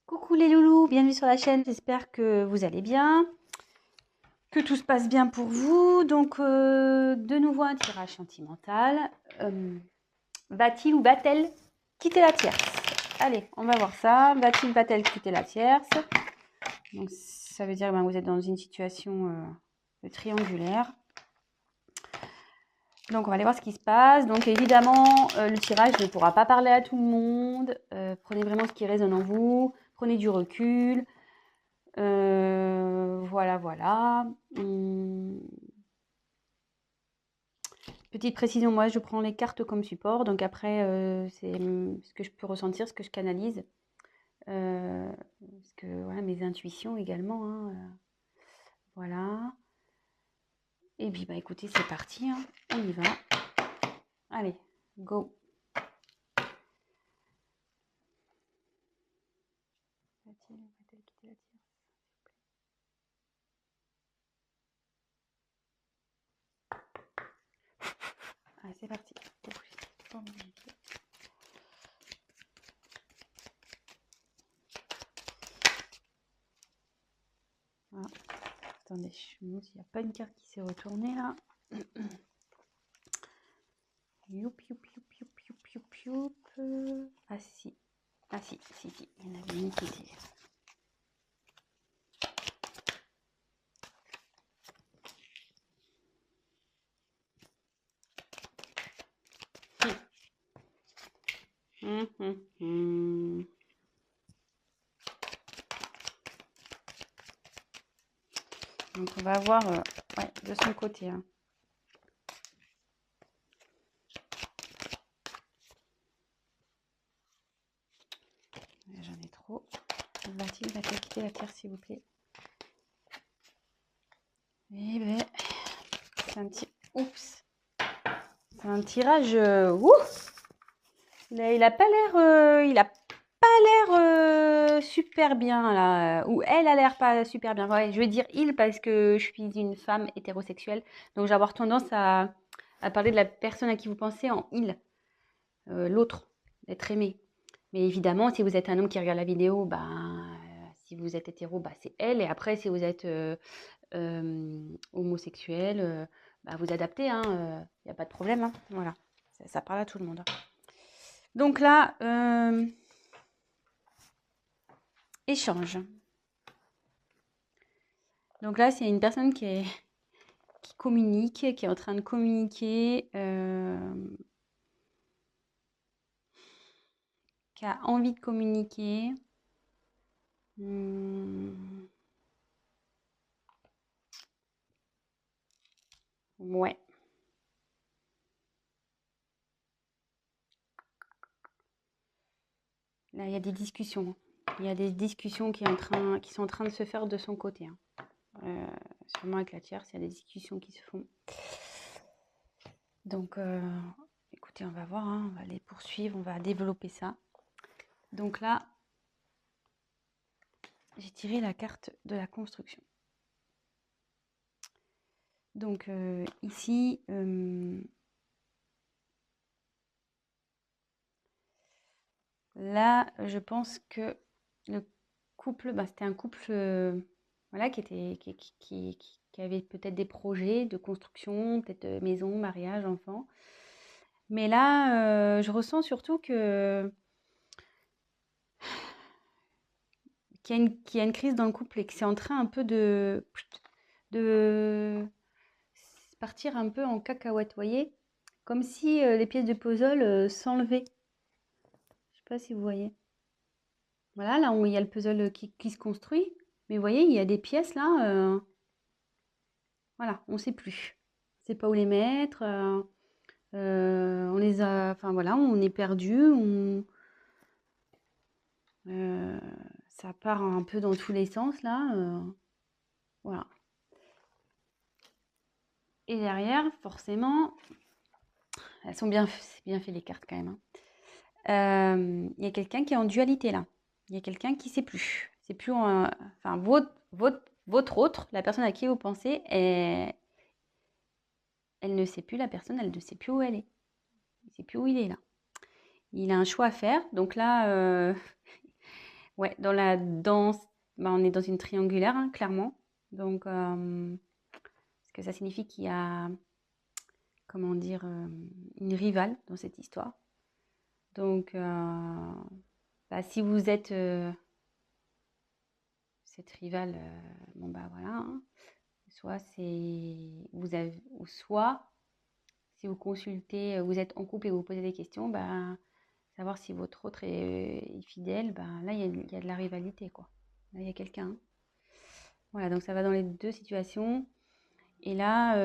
Coucou les loulous, bienvenue sur la chaîne, j'espère que vous allez bien, que tout se passe bien pour vous. Donc de nouveau un tirage sentimental. Va-t-il ou va-t-elle quitter la tierce? Allez, on va voir ça. Va-t-il, va-t-elle quitter la tierce? Donc ça veut dire que vous êtes dans une situation triangulaire. Donc on va aller voir ce qui se passe. Donc évidemment, le tirage ne pourra pas parler à tout le monde. Prenez vraiment ce qui résonne en vous. Prenez du recul. Voilà. Petite précision, moi je prends les cartes comme support, donc après c'est ce que je peux ressentir, ce que je canalise. Parce que voilà, mes intuitions également, hein, voilà. Et puis bah écoutez, c'est parti, hein, on y va. Allez, go. Va-t-elle quitter la tierce? Allez, c'est parti. Voilà. Attendez, je me demande s'il n'y a pas une carte qui s'est retournée là. Youp. Ah si. Il y en avait une qui était. Donc on va voir ouais, de son côté. Hein. J'en ai trop. Va-t-il quitter la terre, s'il vous plaît? Eh ben, c'est un petit... Oups. C'est un tirage... Il a pas l'air super bien là, ou elle a l'air pas super bien. Ouais, je veux dire il parce que je suis une femme hétérosexuelle, donc j'ai avoir tendance à parler de la personne à qui vous pensez en il, l'autre, l'être aimé. Mais évidemment, si vous êtes un homme qui regarde la vidéo, si vous êtes hétéro, c'est elle. Et après, si vous êtes homosexuel, vous adaptez, il n'y a pas de problème. Hein, voilà, ça parle à tout le monde. Hein. Donc là, échange. Donc là, c'est une personne qui communique, qui est en train de communiquer, qui a envie de communiquer. Ouais. Là, il y a des discussions. Il y a des discussions qui sont en train de se faire de son côté. Hein. Sûrement avec la tierce, il y a des discussions qui se font. Donc, écoutez, on va voir, hein, on va les poursuivre, on va développer ça. Donc là, j'ai tiré la carte de la construction. Donc ici, là, je pense que le couple, c'était un couple voilà, qui avait peut-être des projets de construction, peut-être maison, mariage, enfant. Mais là, je ressens surtout qu'il y a une crise dans le couple et que c'est en train un peu de partir un peu en cacahuète, voyez? Comme si les pièces de puzzle s'enlevaient. Je sais pas si vous voyez. Voilà, là où il y a le puzzle qui se construit. Mais vous voyez, il y a des pièces là, voilà, on ne sait plus. On ne sait pas où les mettre. On les a, enfin voilà, on est perdu. Ça part un peu dans tous les sens là. Voilà. Et derrière, forcément, elles sont bien fait les cartes quand même. Hein. Il y a quelqu'un qui est en dualité là. Il y a quelqu'un qui ne sait plus. C'est plus, enfin votre autre, la personne à qui vous pensez, elle ne sait plus, la personne, elle ne sait plus où elle est. Il ne sait plus où il est là. Il a un choix à faire. Donc là, Ouais, dans la danse, bah, on est dans une triangulaire, hein, clairement. Donc, parce que ça signifie qu'il y a, comment dire, une rivale dans cette histoire. Donc, bah, si vous êtes cette rivale, bon bah voilà, hein. Soit vous avez, ou soit si vous consultez, vous êtes en couple et vous posez des questions, bah, savoir si votre autre est fidèle, bah, là il y a de la rivalité quoi. Là il y a quelqu'un. Voilà, donc ça va dans les deux situations. Et là,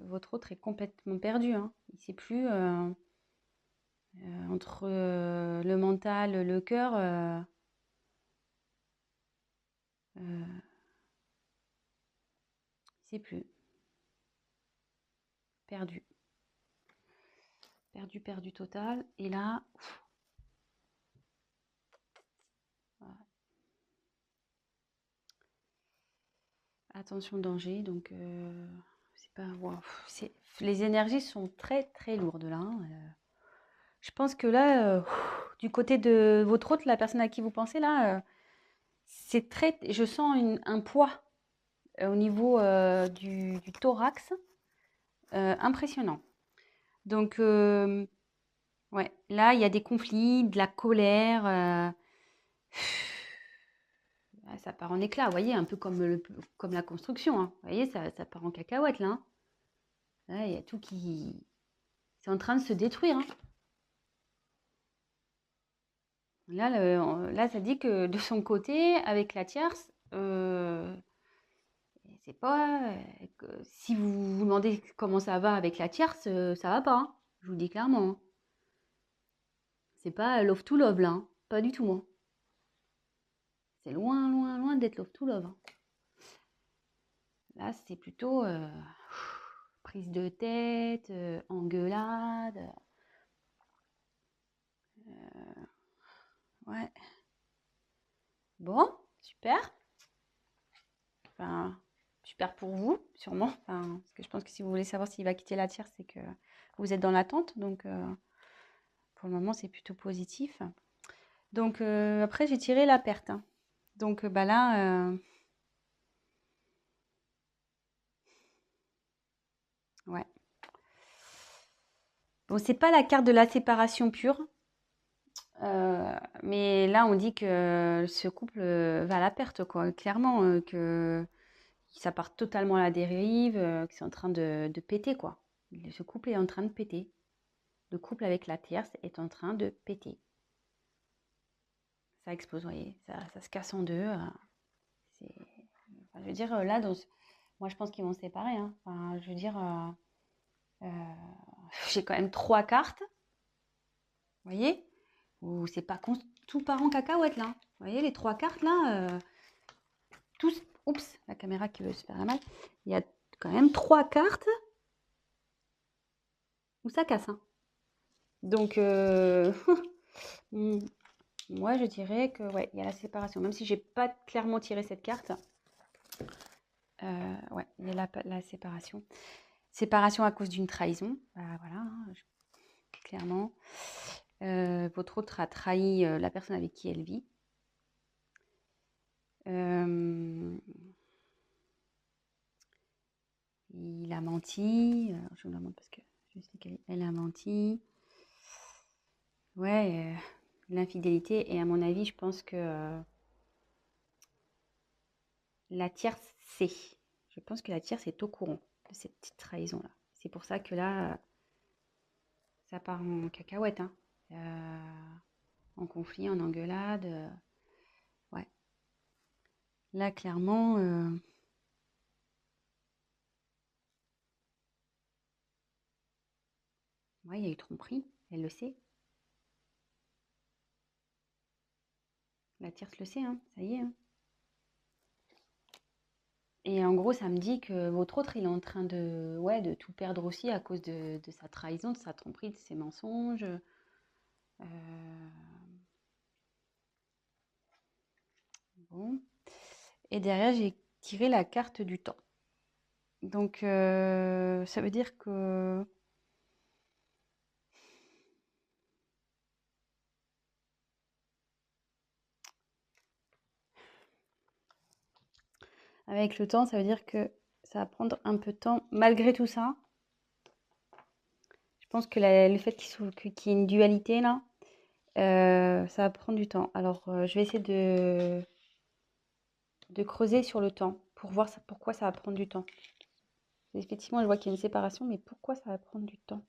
votre autre est complètement perdu, hein. Il ne sait plus entre le mental, le cœur. Il ne sait plus. Perdu. Perdu, perdu total. Et là, voilà. Attention danger. Donc, c'est pas. Wow, les énergies sont très très lourdes là, hein. Je pense que là, du côté de votre autre, la personne à qui vous pensez là, c'est très. Je sens un poids au niveau du thorax impressionnant. Donc, ouais, là, il y a des conflits, de la colère. Ça part en éclats, vous voyez, un peu comme la construction, hein. Vous voyez, ça part en cacahuète, là, hein. Là, il y a tout qui... C'est en train de se détruire, hein. Là, ça dit que de son côté, avec la tierce, c'est pas... si vous vous demandez comment ça va avec la tierce, ça va pas, hein. Je vous le dis clairement, hein. C'est pas love to love, là, hein. Pas du tout, hein. C'est loin, loin, loin d'être love to love, hein. Là, c'est plutôt prise de tête, engueulade. Ouais. Bon, super. Enfin, super pour vous, sûrement. Enfin, parce que je pense que si vous voulez savoir s'il va quitter la tierce, c'est que vous êtes dans l'attente. Donc, pour le moment, c'est plutôt positif. Donc, après, j'ai tiré la perte, hein. Donc, bah là, ouais. Bon, c'est pas la carte de la séparation pure. Mais là, on dit que ce couple va à la perte, quoi. Clairement, que ça part totalement à la dérive, que c'est en train de péter, quoi. Ce couple est en train de péter. Le couple avec la tierce est en train de péter. Ça explose, vous voyez, ça se casse en deux. Enfin, je veux dire, là, moi, je pense qu'ils vont se séparer, hein. Enfin, je veux dire, j'ai quand même trois cartes, vous voyez, où c'est pas tout part en cacahuète, là. Vous voyez, les trois cartes, là, tous... Oups, la caméra qui veut se faire la mal. Il y a quand même trois cartes où ça casse, hein. Donc, moi, je dirais que, ouais, il y a la séparation. Même si j'ai pas clairement tiré cette carte, ouais, il y a la séparation. Séparation à cause d'une trahison. Bah, voilà, hein, clairement. Votre autre a trahi la personne avec qui elle vit. Il a menti. Je vous le demande parce que je sais qu'elle a menti. Ouais, l'infidélité. Et à mon avis, je pense que la tierce sait. Je pense que la tierce est au courant de cette petite trahison-là. C'est pour ça que là, ça part en cacahuète, hein. En conflit, en engueulade. Ouais. Là, clairement, ouais, il y a eu tromperie. Elle le sait. La tierce le sait, hein. Ça y est, hein. Et en gros, ça me dit que votre autre, il est en train ouais, de tout perdre aussi à cause de sa trahison, de sa tromperie, de ses mensonges. Bon. Et derrière, j'ai tiré la carte du temps. Donc, ça veut dire que Avec le temps, ça veut dire que ça va prendre un peu de temps. Malgré tout ça, je pense que le fait qu'il y ait une dualité là, ça va prendre du temps. Alors, je vais essayer de creuser sur le temps pour voir pourquoi ça va prendre du temps. Effectivement, je vois qu'il y a une séparation, mais pourquoi ça va prendre du temps?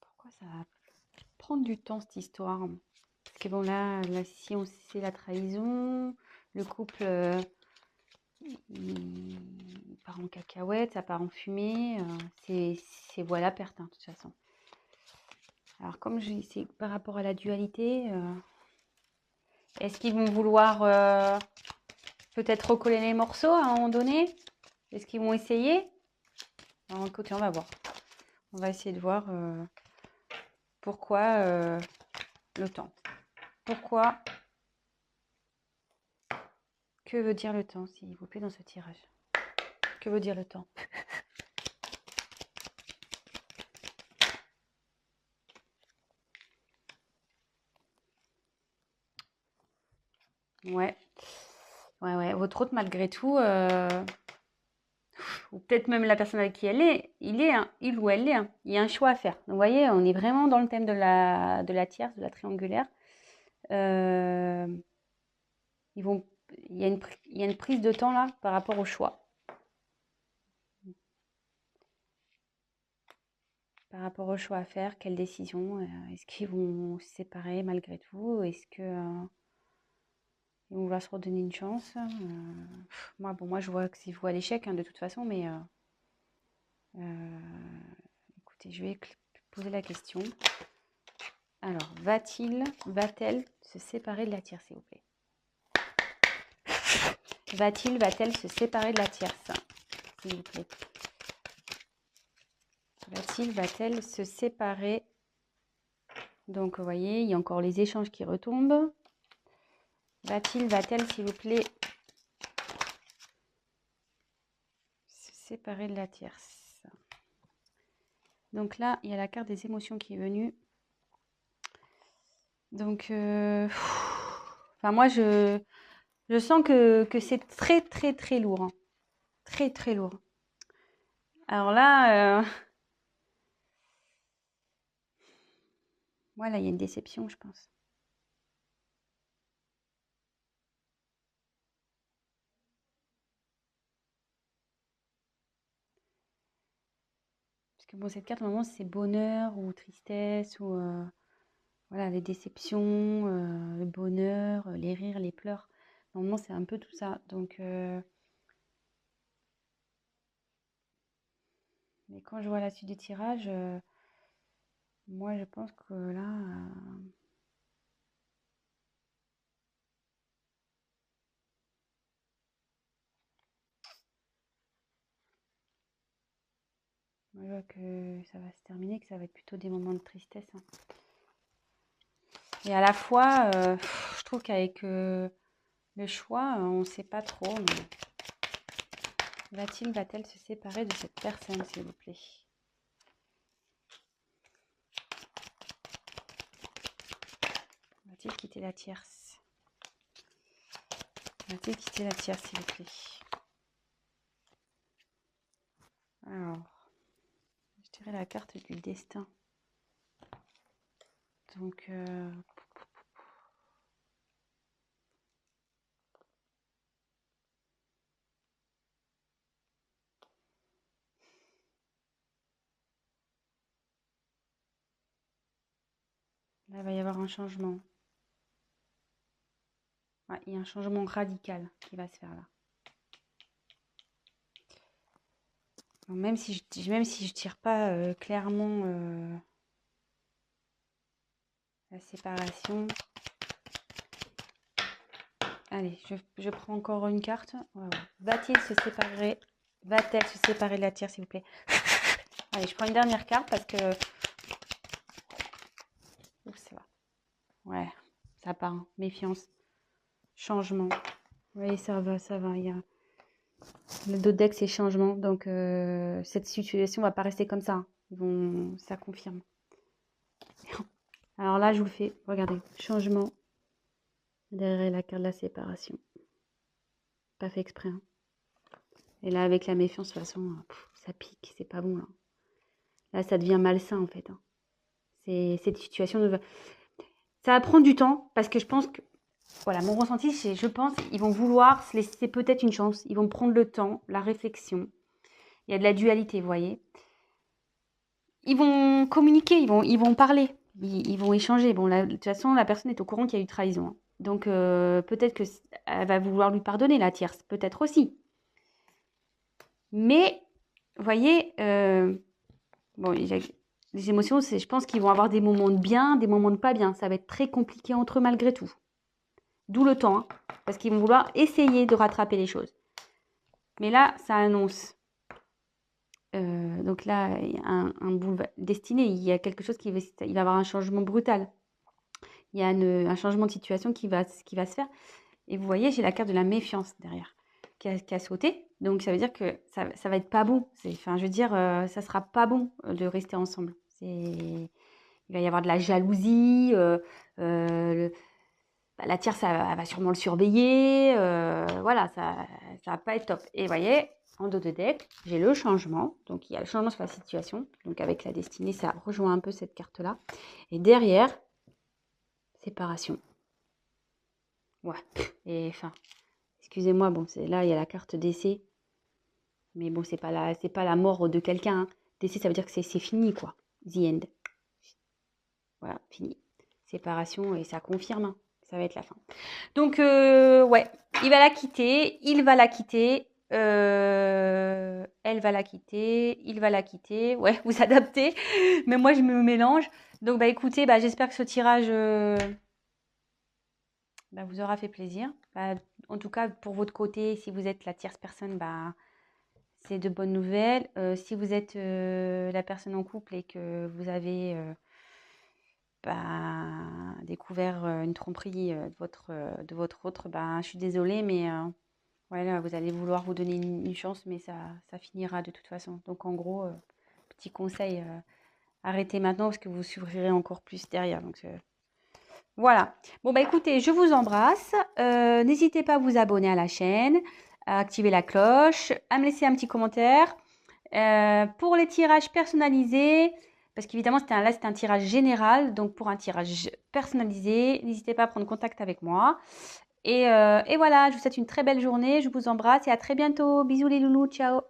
Pourquoi ça va prendre du temps cette histoire? Parce que bon, là si on sait la trahison, le couple il part en cacahuète, ça part en fumée, c'est voilà perte hein, de toute façon. Alors comme c'est par rapport à la dualité, est-ce qu'ils vont vouloir peut-être recoller les morceaux à un moment donné? Est-ce qu'ils vont essayer? Alors, écoutez, on va voir. On va essayer de voir pourquoi le temps. Pourquoi? Que veut dire le temps, s'il vous plaît, dans ce tirage? Que veut dire le temps? Ouais. Ouais. Votre hôte, malgré tout, ou peut-être même la personne avec qui elle est, il ou elle est, hein. Il y a un choix à faire. Donc, vous voyez, on est vraiment dans le thème de la tierce, de la triangulaire. Euh, il y a une prise de temps là par rapport au choix. Par rapport au choix à faire, quelle décision? Est-ce qu'ils vont se séparer malgré tout? Est-ce que ils vont vouloir se redonner une chance? Moi, je vois que c'est vous à l'échec hein, de toute façon, mais écoutez, je vais poser la question. Alors, va-t-elle se séparer de la tierce, s'il vous plaît? Va-t-elle se séparer de la tierce, s'il vous plaît? Va-t-elle se séparer? Donc, vous voyez, il y a encore les échanges qui retombent. Va-t-elle, s'il vous plaît, se séparer de la tierce? Donc là, il y a la carte des émotions qui est venue. Donc, enfin, moi, je sens que c'est très, très, très lourd. Hein. Très, très lourd. Alors là, voilà, il y a une déception, je pense. Parce que bon, cette carte, normalement, c'est bonheur ou tristesse ou voilà, les déceptions, le bonheur, les rires, les pleurs. Normalement, c'est un peu tout ça. Donc, mais quand je vois la suite du tirage, moi, je pense que là, moi, je vois que ça va se terminer, que ça va être plutôt des moments de tristesse. Hein. Et à la fois, je trouve qu'avec le choix, on ne sait pas trop. Va-t-elle se séparer de cette personne, s'il vous plaît? Va-t-il quitter la tierce? Va-t-il quitter la tierce, s'il vous plaît? Alors, je dirais la carte du destin. Donc, là, il va y avoir un changement. Ouais, il y a un changement radical qui va se faire là. Donc, même si je tire pas clairement la séparation. Allez, je prends encore une carte. Ouais. Va-t-il se séparer? Va-t-elle se séparer de la tierce, s'il vous plaît? Allez, je prends une dernière carte parce que... Ouh, ça va. Ouais, ça part. Hein. Méfiance. Changement. Oui, ça va, ça va. Il y a... Le dos de deck, c'est changement. Donc, cette situation va pas rester comme ça. Hein. Ça confirme. Alors là, je vous le fais. Regardez, changement. Derrière la carte de la séparation. Pas fait exprès. Hein. Et là, avec la méfiance, de toute façon, ça pique. C'est pas bon, là. Là, ça devient malsain, en fait. Hein. Cette situation ça va prendre du temps parce que je pense que, voilà, mon ressenti, c'est, je pense, ils vont vouloir se laisser peut-être une chance. Ils vont prendre le temps, la réflexion. Il y a de la dualité, vous voyez. Ils vont communiquer, ils vont parler, ils vont échanger. Bon, de toute façon, la personne est au courant qu'il y a eu trahison. Hein. Donc, peut-être qu'elle va vouloir lui pardonner, la tierce. Peut-être aussi. Mais, vous voyez, bon, les émotions, je pense qu'ils vont avoir des moments de bien, des moments de pas bien. Ça va être très compliqué entre eux malgré tout. D'où le temps, hein, parce qu'ils vont vouloir essayer de rattraper les choses. Mais là, ça annonce. Donc là, il y a un boulevard destiné. Il y a quelque chose il va y avoir un changement brutal. Il y a un changement de situation qui va se faire. Et vous voyez, j'ai la carte de la méfiance derrière qui a sauté. Donc, ça veut dire que ça va être pas bon. Enfin, je veux dire, ça sera pas bon de rester ensemble. Il va y avoir de la jalousie. La tierce, elle va sûrement le surveiller. Voilà, ça va pas être top. Et vous voyez, en dos de deck, j'ai le changement. Donc, il y a le changement sur la situation. Donc, avec la destinée, ça rejoint un peu cette carte-là. Et derrière, séparation. Ouais. Et enfin, excusez-moi, bon, là, il y a la carte décès. Mais bon, c'est pas la mort de quelqu'un. Hein. Décès, ça veut dire que c'est fini, quoi. The end. Voilà, fini. Séparation, et ça confirme. Hein. Ça va être la fin. Donc, ouais, il va la quitter, il va la quitter, elle va la quitter, il va la quitter. Ouais, vous adaptez, mais moi, je me mélange. Donc, bah, écoutez, bah, j'espère que ce tirage bah, vous aura fait plaisir. Bah, en tout cas, pour votre côté, si vous êtes la tierce personne, bah, c'est de bonnes nouvelles. Si vous êtes la personne en couple et que vous avez bah, découvert une tromperie de votre autre, bah, je suis désolée, mais voilà, vous allez vouloir vous donner une chance, mais ça finira de toute façon. Donc en gros, petit conseil, arrêtez maintenant parce que vous souffrirez encore plus derrière. Donc voilà. Bon bah écoutez, je vous embrasse. N'hésitez pas à vous abonner à la chaîne, à activer la cloche, à me laisser un petit commentaire. Pour les tirages personnalisés, parce qu'évidemment là c'était un tirage général, donc pour un tirage personnalisé, n'hésitez pas à prendre contact avec moi. Et voilà, je vous souhaite une très belle journée, je vous embrasse et à très bientôt. Bisous les loulous, ciao.